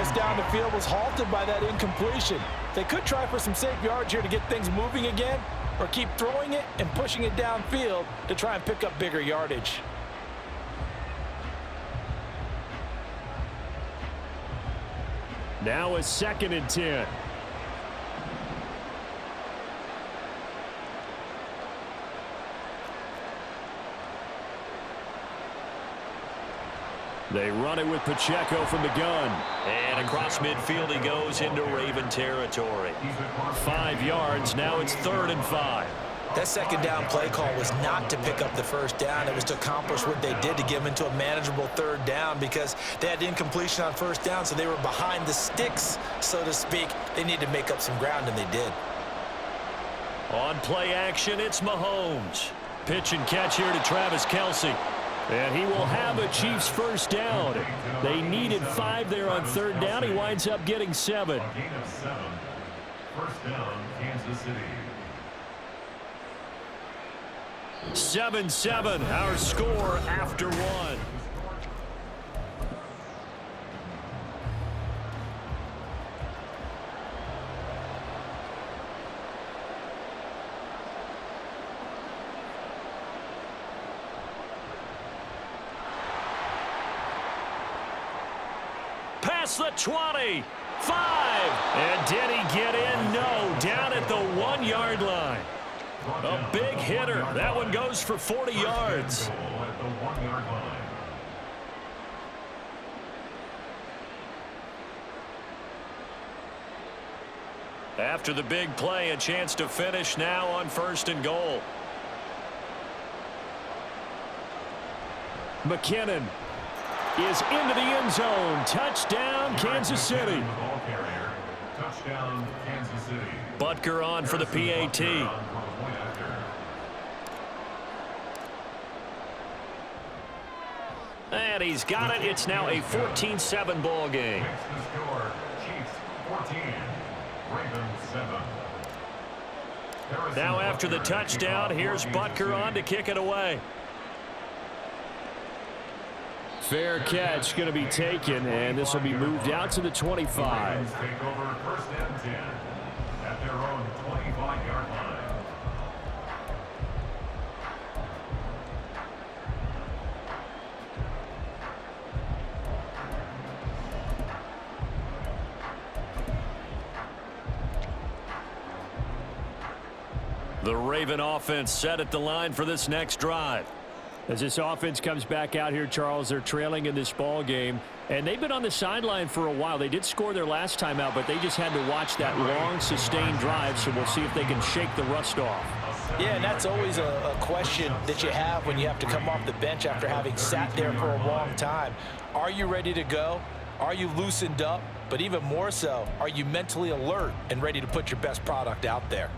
progress down the field was halted by that incompletion. They could try for some safe yards here to get things moving again, or keep throwing it and pushing it downfield to try and pick up bigger yardage. Now a 2nd and 10. They run it with Pacheco from the gun. And across midfield he goes into Raven territory. 5 yards. Now it's 3rd and 5. That 2nd down play call was not to pick up the 1st down. It was to accomplish what they did to get them into a manageable 3rd down because they had incompletion on 1st down, so they were behind the sticks, so to speak. They needed to make up some ground, and they did. On play action, it's Mahomes. Pitch and catch here to Travis Kelce. And he will have a Chiefs 1st down. They needed 5 there on 3rd down. He winds up getting 7. A gain of 7. 1st down, Kansas City. 7-7, our score after 1. Past the 20, 5, and did he get in? No, down at the 1-yard line. A big hitter. That one goes for 40 yards. After the big play, a chance to finish now on 1st and goal. McKinnon is into the end zone. Touchdown, Kansas City. Touchdown, Kansas City. Butker on for the PAT. And he's got it. It's now a 14-7 ball game. Next to score, Chiefs 14, Ravens 7. Now after the touchdown, here's Butker on to kick it away. Fair catch going to be taken, and this will be moved out to the 25. Ravens take over 1st and 10 at their own 25-yard line. The Raven offense set at the line for this next drive. As this offense comes back out here, Charles, they're trailing in this ball game, and they've been on the sideline for a while. They did score their last time out, but they just had to watch that long, sustained drive, so we'll see if they can shake the rust off. Yeah, and that's always a question that you have when you have to come off the bench after having sat there for a long time. Are you ready to go? Are you loosened up? But even more so, are you mentally alert and ready to put your best product out there?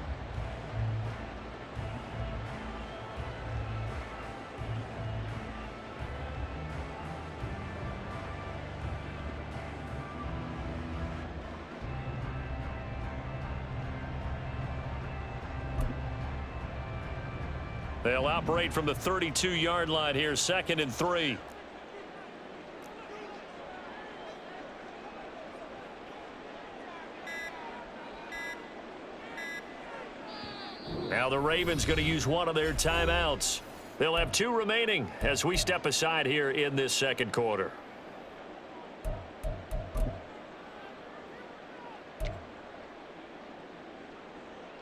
They'll operate from the 32-yard line here, 2nd and 3. Now the Ravens going to use one of their timeouts. They'll have 2 remaining as we step aside here in this 2nd quarter.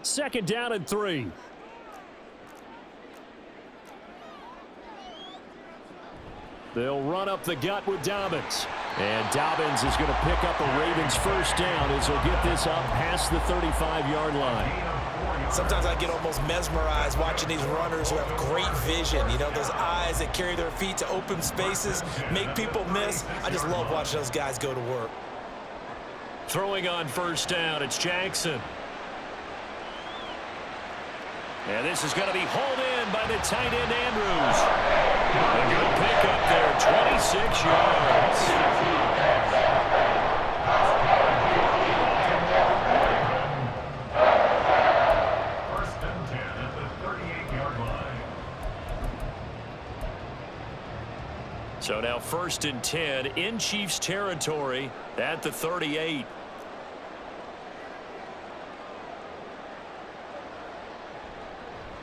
Second down and 3. They'll run up the gut with Dobbins. And Dobbins is going to pick up a Ravens 1st down as he'll get this up past the 35-yard line. Sometimes I get almost mesmerized watching these runners who have great vision. You know, those eyes that carry their feet to open spaces, make people miss. I just love watching those guys go to work. Throwing on 1st down, it's Jackson. And this is going to be hauled in by the tight end, Andrews. A good pick up there, 26 yards. First and 10 at the 38-yard line. So now 1st and 10 in Chiefs territory at the 38.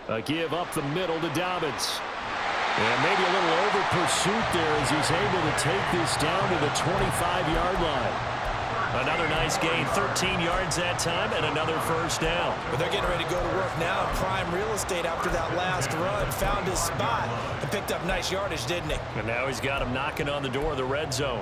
A give up the middle to Dobbins. And maybe a little over pursuit there as he's able to take this down to the 25-yard line. Another nice gain, 13 yards that time, and another first down. But they're getting ready to go to work now. Prime real estate after that last run. Found his spot and picked up nice yardage, didn't he? And now he's got him knocking on the door of the red zone.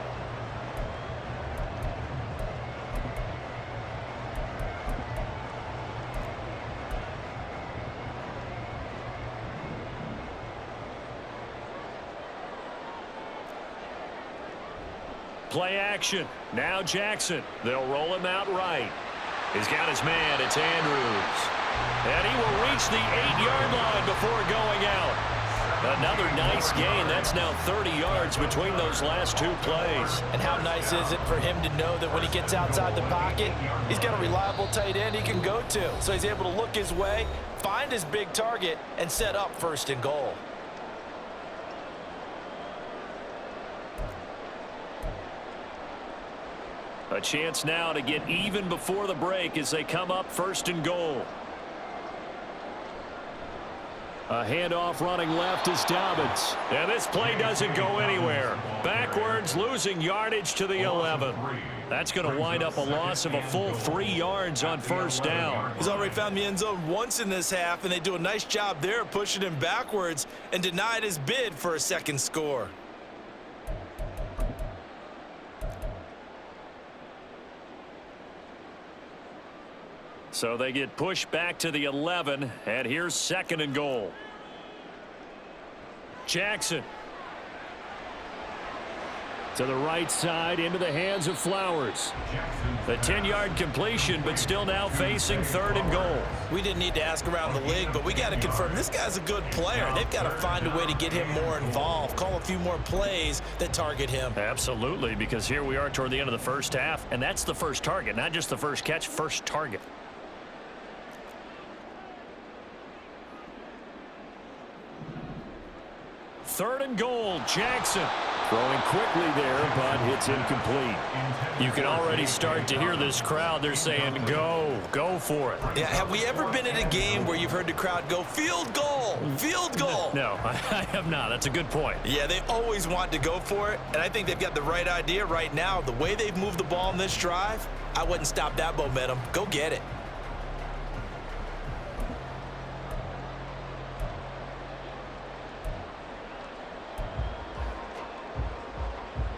Play action. Now Jackson. They'll roll him out right. He's got his man. It's Andrews. And he will reach the 8-yard line before going out. Another nice gain. That's now 30 yards between those last two plays. And how nice is it for him to know that when he gets outside the pocket, he's got a reliable tight end he can go to. So he's able to look his way, find his big target, and set up 1st and goal. A chance now to get even before the break as they come up 1st and goal. A handoff running left is Dobbins. And this play doesn't go anywhere. Backwards, losing yardage to the 11. That's going to wind up a loss of a full 3 yards on 1st down. He's already found the end zone once in this half, and they do a nice job there pushing him backwards and denied his bid for a second score. So they get pushed back to the 11, and here's 2nd and goal. Jackson. To the right side, into the hands of Flowers. The 10-yard completion, but still now facing 3rd and goal. We didn't need to ask around the league, but we got to confirm this guy's a good player. They've got to find a way to get him more involved, call a few more plays that target him. Absolutely, because here we are toward the end of the first half, and that's the first target, not just the first catch, first target. Third and goal, Jackson. Throwing quickly there, but it's incomplete. You can already start to hear this crowd. They're saying, go for it. Yeah, have we ever been in a game where you've heard the crowd go, field goal, field goal? No, I have not. That's a good point. Yeah, they always want to go for it, and I think they've got the right idea right now. The way they've moved the ball in this drive, I wouldn't stop that momentum. Go get it.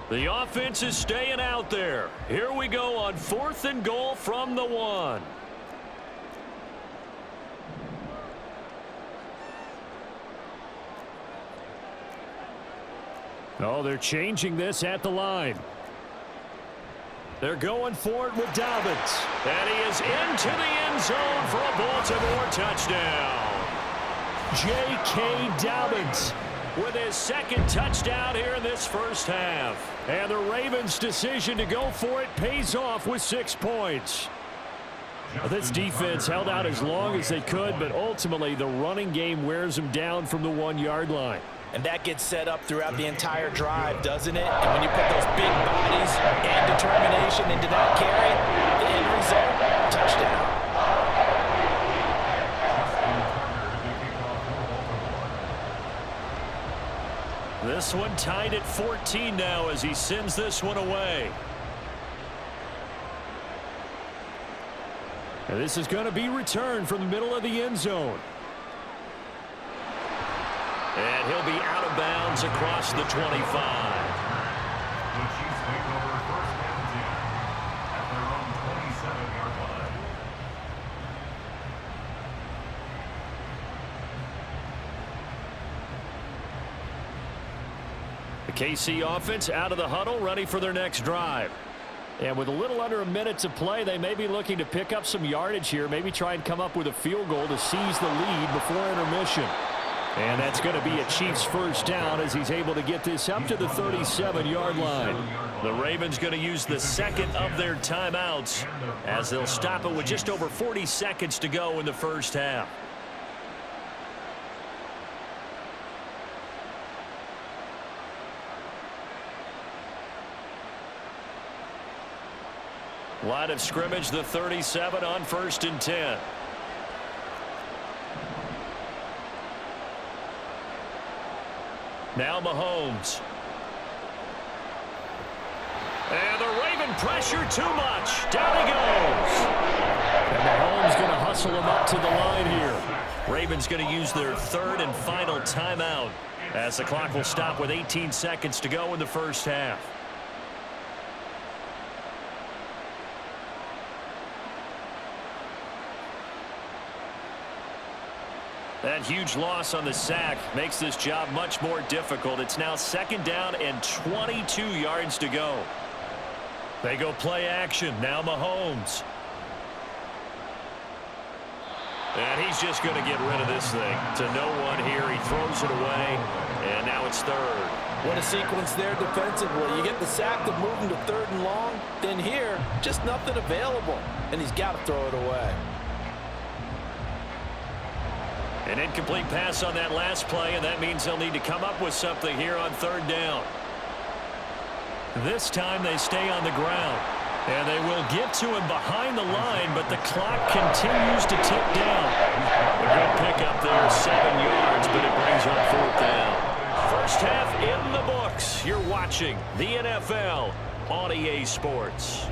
The offense is staying out there. Here we go on 4th and goal from the 1. Oh, they're changing this at the line. They're going for it with Dobbins. And he is into the end zone for a Baltimore touchdown. J.K. Dobbins with his 2nd touchdown here in this first half. And the Ravens' decision to go for it pays off with 6 points. This defense held out as long as they could, but ultimately the running game wears them down from the 1-yard line. And that gets set up throughout the entire drive, doesn't it? And when you put those big bodies and determination into that carry, the end result, touchdown. This one tied at 14 now as he sends this one away. And this is going to be returned from the middle of the end zone. And he'll be out of bounds across the 25. The Chiefs take over 1st and 10 at their own 27-yard line. The KC offense out of the huddle, ready for their next drive. And with a little under a minute to play, they may be looking to pick up some yardage here, maybe try and come up with a field goal to seize the lead before intermission. And that's going to be a Chiefs first down as he's able to get this up to the 37-yard line. The Ravens going to use the 2nd of their timeouts as they'll stop it with just over 40 seconds to go in the first half. Line of scrimmage, the 37 on 1st and 10. Now Mahomes. And the Raven pressure too much. Down he goes. And Mahomes going to hustle him up to the line here. Ravens going to use their 3rd and final timeout as the clock will stop with 18 seconds to go in the first half. That huge loss on the sack makes this job much more difficult. It's now 2nd down and 22 yards to go. They go play action. Now Mahomes. And he's just going to get rid of this thing to no one here. He throws it away, and now it's 3rd. What a sequence there defensively. You get the sack to move him to 3rd and long. Then here, just nothing available, and he's got to throw it away. An incomplete pass on that last play, and that means they'll need to come up with something here on 3rd down. This time they stay on the ground. And they will get to him behind the line, but the clock continues to tick down. A good pickup there, 7 yards, but it brings up 4th down. First half in the books. You're watching the NFL on EA Sports.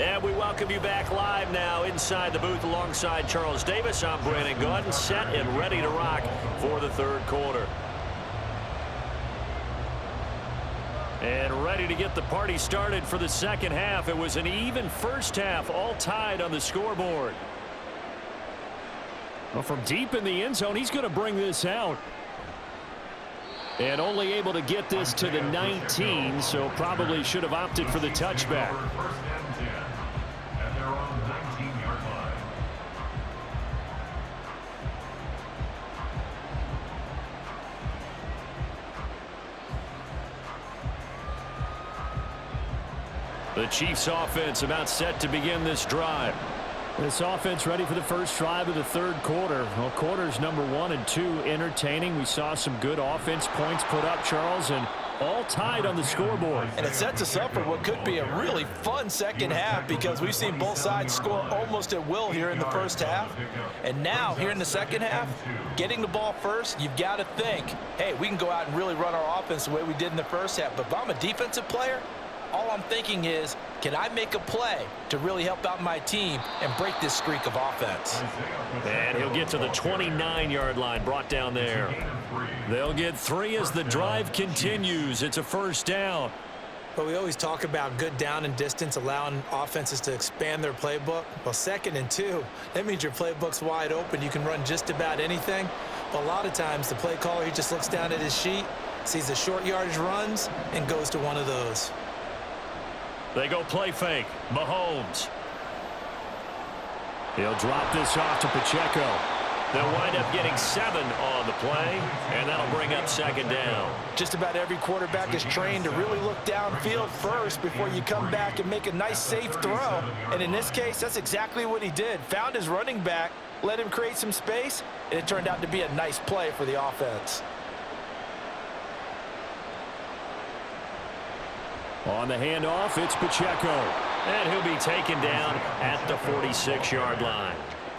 And we welcome you back live now inside the booth alongside Charles Davis. I'm Brandon Gaudin, set and ready to rock for the 3rd quarter. And ready to get the party started for the 2nd half. It was an even first half, all tied on the scoreboard. Well, from deep in the end zone, he's going to bring this out. And only able to get this to the 19, so probably should have opted for the touchback. The Chiefs offense about set to begin this drive. This offense ready for the first drive of the 3rd quarter. Well, quarters number 1 and 2 entertaining. We saw some good offense points put up, Charles, and all tied on the scoreboard. And it sets us up for what could be a really fun 2nd half because we've seen both sides score almost at will here in the first half. And now, here in the 2nd half, getting the ball first, you've got to think, hey, we can go out and really run our offense the way we did in the first half. But if I'm a defensive player, all I'm thinking is, can I make a play to really help out my team and break this streak of offense? And he'll get to the 29-yard line, brought down there. They'll get 3 as the drive continues. It's a 1st down. But we always talk about good down and distance, allowing offenses to expand their playbook. Well, 2nd and 2, that means your playbook's wide open. You can run just about anything. But a lot of times, the play caller, he just looks down at his sheet, sees the short yardage runs, and goes to one of those. They go play fake. Mahomes. He'll drop this off to Pacheco. They'll wind up getting 7 on the play, and that'll bring up 2nd down. Just about every quarterback is trained to really look downfield first before you come back and make a nice, safe throw. And in this case, that's exactly what he did. Found his running back, let him create some space, and it turned out to be a nice play for the offense. On the handoff, it's Pacheco. And he'll be taken down at the 46-yard line.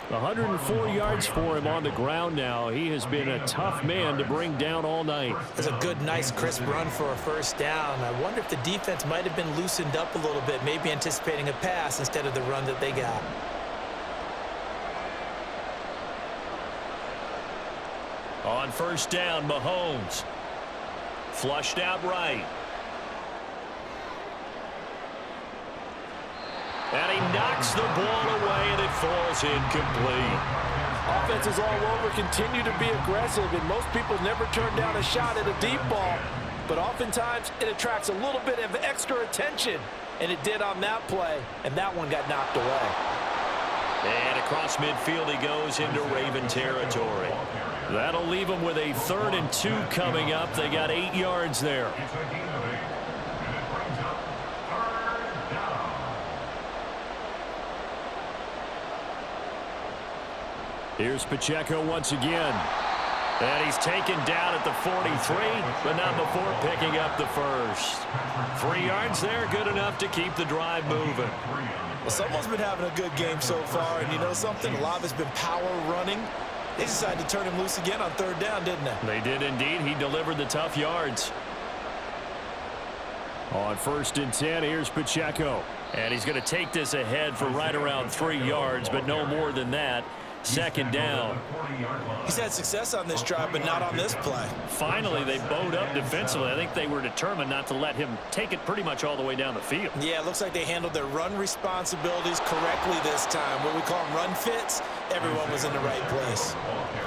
104 yards for him on the ground now. He has been a tough man to bring down all night. It's a good, nice, crisp run for a 1st down. I wonder if the defense might have been loosened up a little bit, maybe anticipating a pass instead of the run that they got. On 1st down, Mahomes. Flushed out right. And he knocks the ball away, and it falls incomplete. Offenses all over continue to be aggressive, and most people never turn down a shot at a deep ball. But oftentimes, it attracts a little bit of extra attention. and it did on that play, and that one got knocked away. And across midfield he goes into Raven territory. That'll leave them with a 3rd and 2 coming up. They got 8 yards there. It's a gain of 8, and it brings up 3rd down. Here's Pacheco once again. And he's taken down at the 43, but not before picking up the first. 3 yards there, good enough to keep the drive moving. Well, someone's been having a good game so far, and you know something? A lot of it's been power running. They decided to turn him loose again on 3rd down, didn't they? They did indeed. He delivered the tough yards. On 1st and 10, here's Pacheco. And he's going to take this ahead for right around 3 yards, but no more than that. 2nd down. He's had success on this drive, but not on this play. Finally, they bowed up defensively. I think they were determined not to let him take it pretty much all the way down the field. Yeah, it looks like they handled their run responsibilities correctly this time. What we call them run fits, everyone was in the right place.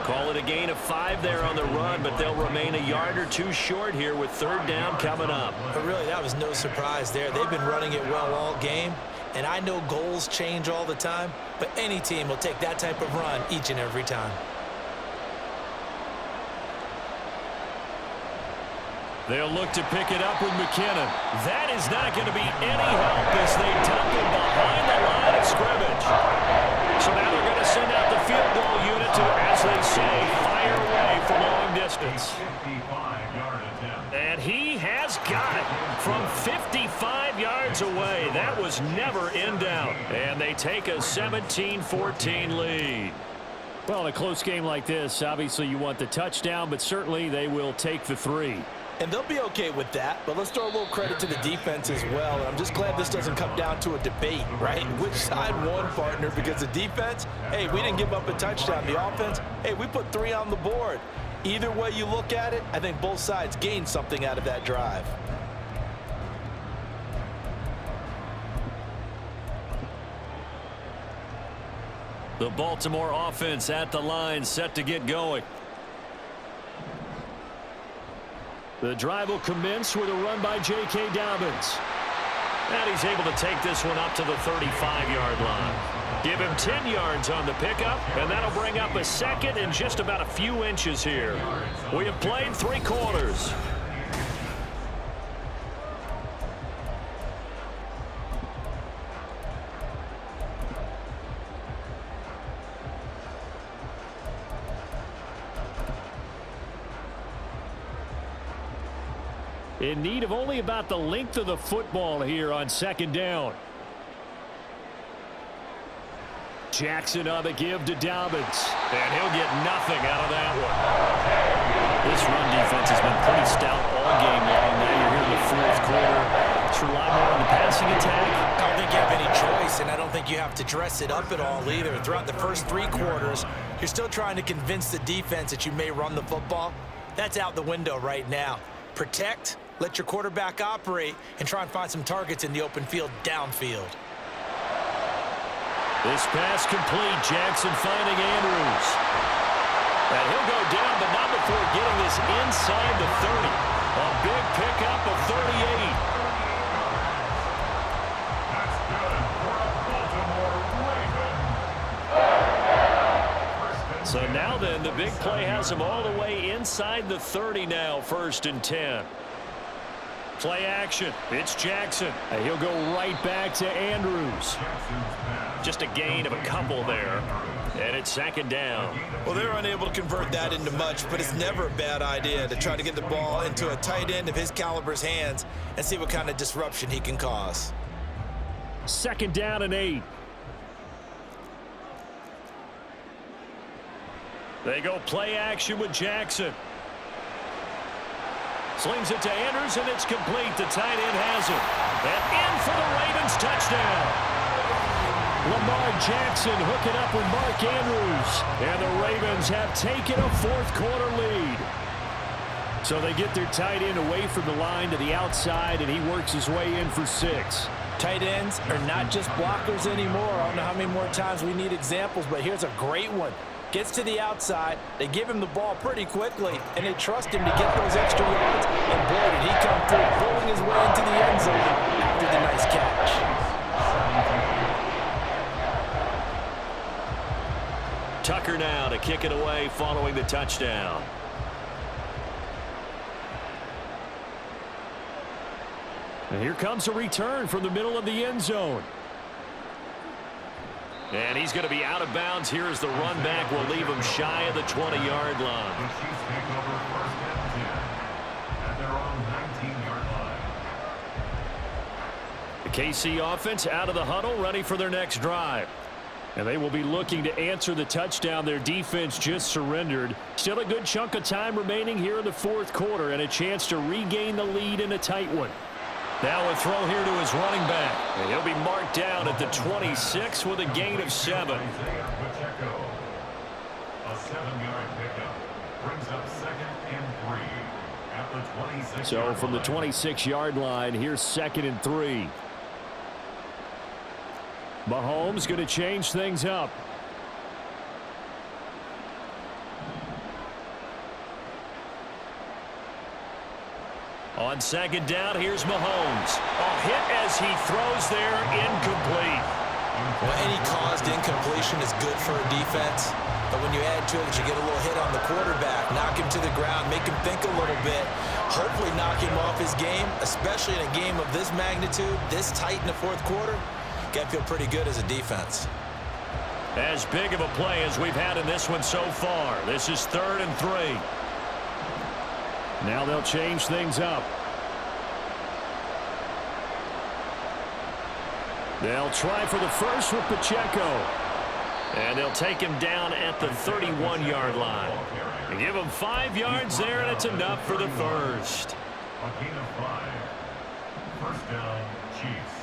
Call it a gain of 5 there on the run, but they'll remain a yard or 2 short here with 3rd down coming up. But really, that was no surprise there. They've been running it well all game. And I know goals change all the time, but any team will take that type of run each and every time. They'll look to pick it up with McKinnon. That is not going to be any help as they tuck him behind the line of scrimmage. So now they're going to send out the field goal unit to, as they say, fire away from long distance. 55-yard attempt. And he has got it from 55 yards away. That was never in doubt. And they take a 17-14 lead. Well, in a close game like this, obviously you want the touchdown, but certainly they will take the 3. And they'll be okay with that, but let's throw a little credit to the defense as well. And I'm just glad this doesn't come down to a debate, right? Which side won, partner? Because the defense, hey, we didn't give up a touchdown. The offense, hey, we put 3 on the board. Either way you look at it, I think both sides gained something out of that drive. The Baltimore offense at the line, set to get going. The drive will commence with a run by J.K. Dobbins. And he's able to take this one up to the 35-yard line. Give him 10 yards on the pickup, and that'll bring up a 2nd and just about a few inches here. We have played 3 quarters. In need of only about the length of the football here on 2nd down. Jackson on the give to Dobbins. And he'll get nothing out of that one. This run defense has been pretty stout all game long. Now you're here in the 4th quarter. Let's rely more on the passing attack. I don't think you have any choice, and I don't think you have to dress it up at all either. Throughout the first 3 quarters, you're still trying to convince the defense that you may run the football. That's out the window right now. Protect, let your quarterback operate, and try and find some targets in the open field downfield. This pass complete. Jackson finding Andrews. And he'll go down, but not before getting this inside the 30. A big pickup of 38. That's good for a Baltimore Raven. So now then, the big play has him all the way inside the 30 now, 1st and 10. Play action. It's Jackson. And he'll go right back to Andrews. Just a gain of a couple there. And it's 2nd down. Well, they're unable to convert that into much, but it's never a bad idea to try to get the ball into a tight end of his caliber's hands and see what kind of disruption he can cause. 2nd down and 8. They go play action with Jackson. Slings it to Andrews, and it's complete. The tight end has it. And in for the Ravens touchdown. Lamar Jackson hooking up with Mark Andrews. And the Ravens have taken a 4th quarter lead. So they get their tight end away from the line to the outside, and he works his way in for 6. Tight ends are not just blockers anymore. I don't know how many more times we need examples, but here's a great one. Gets to the outside, they give him the ball pretty quickly, and they trust him to get those extra yards, and boy, did he come through, pulling his way into the end zone after the nice catch. Tucker now to kick it away following the touchdown. And here comes a return from the middle of the end zone. And he's going to be out of bounds here as the run back will leave him shy of the 20-yard line. The Chiefs take over first and 10 at their own 19-yard line. The KC offense out of the huddle, ready for their next drive. And they will be looking to answer the touchdown their defense just surrendered. Still a good chunk of time remaining here in the fourth quarter and a chance to regain the lead in a tight one. Now a throw here to his running back. And he'll be marked down at the 26 with a gain of 7. Isaiah Pacheco, a 7-yard pickup, brings up 2nd and 3 at the 26-yard So from the line. 26-yard line, here's 2nd and 3. Mahomes going to change things up. On 2nd down, here's Mahomes. A hit as he throws there, incomplete. Well, any caused incompletion is good for a defense. But when you add to it that you get a little hit on the quarterback, knock him to the ground, make him think a little bit, hopefully knock him off his game, especially in a game of this magnitude, this tight in the fourth quarter, got to feel pretty good as a defense. As big of a play as we've had in this one so far. This is 3rd and 3. Now they'll change things up. They'll try for the first with Pacheco. And they'll take him down at the 31-yard line. And give him 5 yards there, and it's enough for the first. A gain of 5. First down, Chiefs.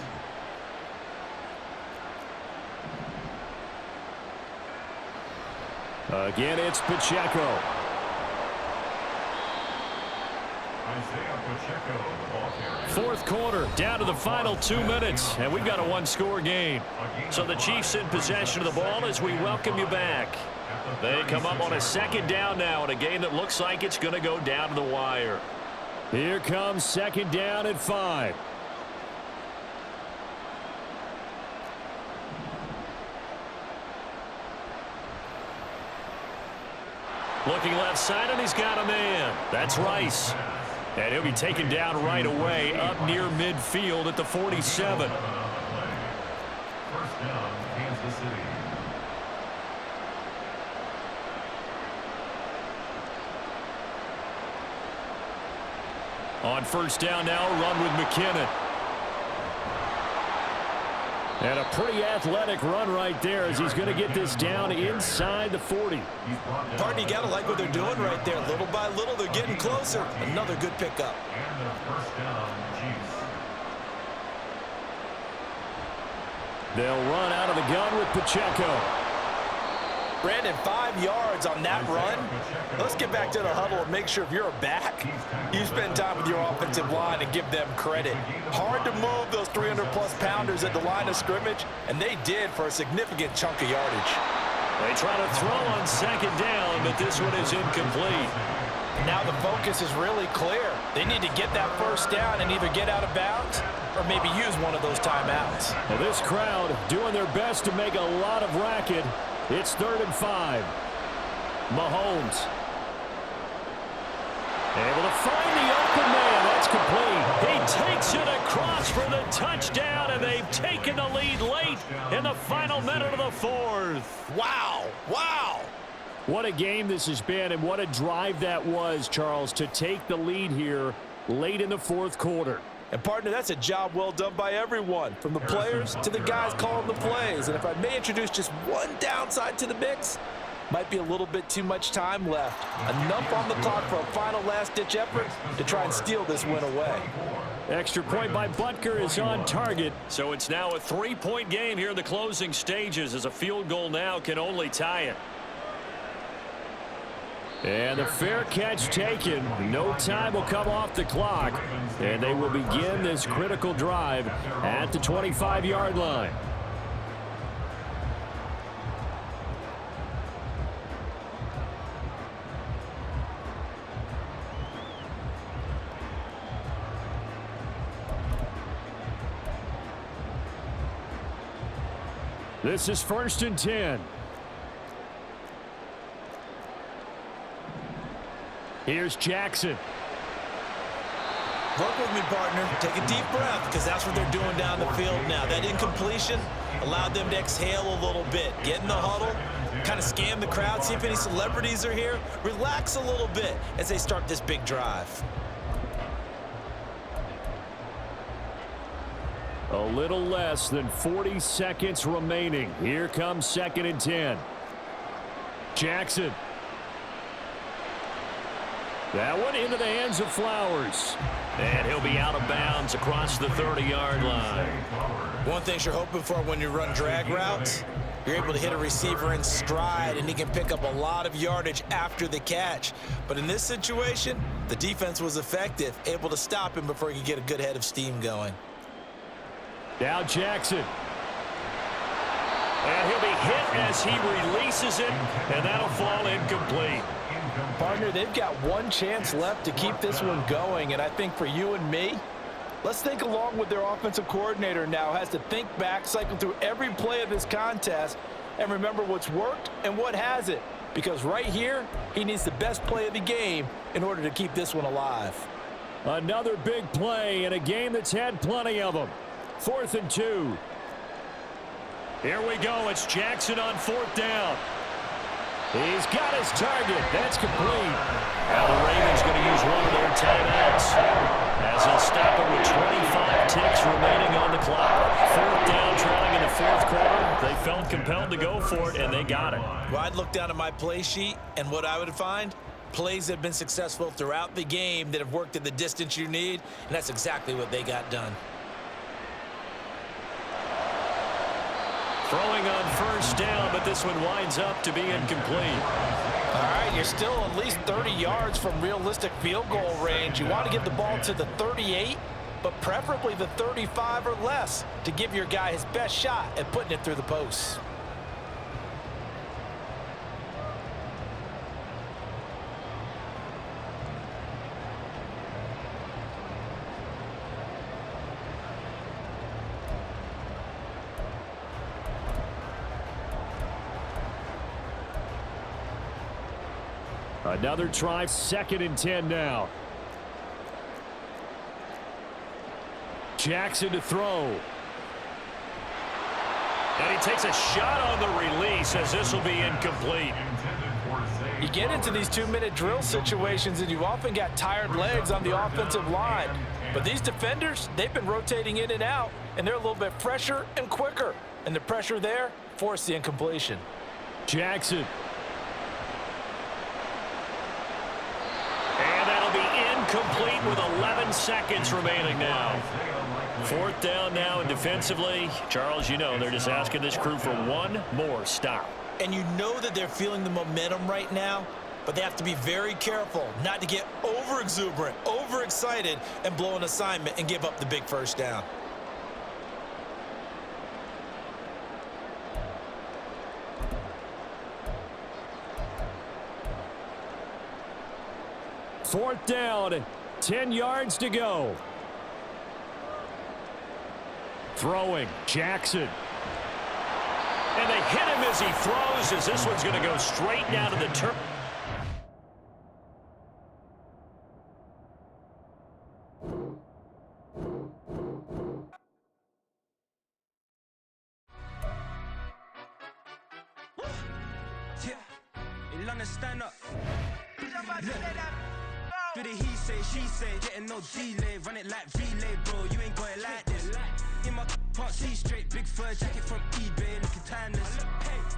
Again, it's Pacheco. Isaiah Pacheco, the ball carrier. Fourth quarter, down to the final 2 minutes, and we've got a one-score game. So the Chiefs in possession of the ball as we welcome you back. They come up on a 2nd down now in a game that looks like it's going to go down to the wire. Here comes 2nd down at 5. Looking left side, and he's got a man. That's Rice. And he'll be taken down right away up near midfield at the 47. First down, Kansas City. On first down now, run with McKinnon. And a pretty athletic run right there as he's going to get this down inside the 40. Partner, you got to like what they're doing right there. Little by little, they're getting closer. Another good pickup. And the first down, Chiefs. They'll run out of the gun with Pacheco. Brandon, 5 yards on that run. Let's get back to the huddle and make sure if you're a back, you spend time with your offensive line and give them credit. Hard to move those 300-plus pounders at the line of scrimmage, and they did for a significant chunk of yardage. They try to throw on 2nd down, but this one is incomplete. Now the focus is really clear. They need to get that first down and either get out of bounds or maybe use one of those timeouts. Well, this crowd doing their best to make a lot of racket. It's 3rd and 5. Mahomes. Able to find the open man. That's complete. He takes it across for the touchdown, and they've taken the lead late in the final minute of the fourth. Wow. Wow. What a game this has been, and what a drive that was, Charles, to take the lead here late in the fourth quarter. And, partner, that's a job well done by everyone, from the players to the guys calling the plays. And if I may introduce just one downside to the mix, might be a little bit too much time left. Enough on the clock for a final last-ditch effort to try and steal this win away. Extra point by Butker is on target. So it's now a 3-point game here in the closing stages, as a field goal now can only tie it. And the fair catch taken. No time will come off the clock. And they will begin this critical drive at the 25-yard line. This is 1st and 10. Here's Jackson. Work with me, partner. Take a deep breath, because that's what they're doing down the field now. That incompletion allowed them to exhale a little bit. Get in the huddle, kind of scan the crowd, see if any celebrities are here. Relax a little bit as they start this big drive. A little less than 40 seconds remaining. Here comes 2nd and 10. Jackson. That one into the hands of Flowers. And he'll be out of bounds across the 30-yard line. One thing you're hoping for when you run drag routes, you're able to hit a receiver in stride, and he can pick up a lot of yardage after the catch. But in this situation, the defense was effective, able to stop him before he could get a good head of steam going. Now Jackson. And he'll be hit as he releases it, and that'll fall incomplete. Partner, they've got one chance left to keep this one going, and I think for you and me, let's think along with their offensive coordinator now. Has to think back, cycle through every play of this contest, and remember what's worked and what hasn't. Because right here, he needs the best play of the game in order to keep this one alive. Another big play in a game that's had plenty of them. 4th and 2. Here we go. It's Jackson on 4th down. He's got his target. That's complete. Now the Ravens going to use one of their timeouts as they'll stop it with 25 ticks remaining on the clock. 4th down, trailing in the 4th quarter. They felt compelled to go for it, and they got it. Well, I'd look down at my play sheet, and what I would find, plays that have been successful throughout the game that have worked at the distance you need, and that's exactly what they got done. Throwing on 1st down, but this one winds up to be incomplete. All right, you're still at least 30 yards from realistic field goal range. You want to get the ball to the 38, but preferably the 35 or less to give your guy his best shot at putting it through the posts. Another try, 2nd and 10 now. Jackson to throw. And he takes a shot on the release as this will be incomplete. You get into these 2-minute drill situations and you've often got tired legs on the offensive line. But these defenders, they've been rotating in and out, and they're a little bit fresher and quicker. And the pressure there forced the incompletion. Jackson. Complete with 11 seconds remaining now. 4th down now, and defensively, Charles, you know, they're just asking this crew for one more stop. And you know that they're feeling the momentum right now, but they have to be very careful not to get over-exuberant, over-excited, and blow an assignment and give up the big 1st down. Fourth down, 10 yards to go. Throwing, Jackson. And they hit him as he throws, as this one's going to go straight down to the turn. Stand up. Do the he say, she say, getting no delay, run it like relay, bro. You ain't got it like this. In my part, see straight, big fur jacket from eBay, looking timeless.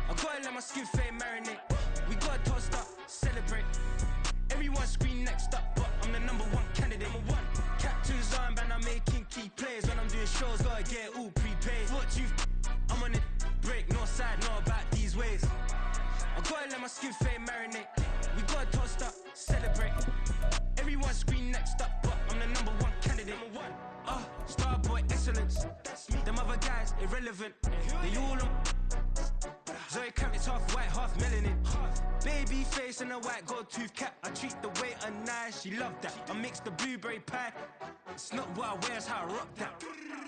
I gotta let my skin fade marinate. We gotta toast up, celebrate. Everyone scream next up, but I'm the #1 candidate. Captain's armband, I'm making key plays. When I'm doing shows, gotta get it all prepaid. What you I'm on it, break, no side, know about these ways. I gotta let my skin fade marinate. We gotta toast up, celebrate. Everyone scream next up, but I'm the #1 candidate. Starboy excellence. Them other guys irrelevant. They all on. Zoe Camp, it's half white, half melanin. Baby face and a white gold tooth cap. I treat the waiter nice, she love that. I mix the blueberry pie. It's not what I wear, it's how I rock that.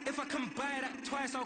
If I can buy that twice, I'll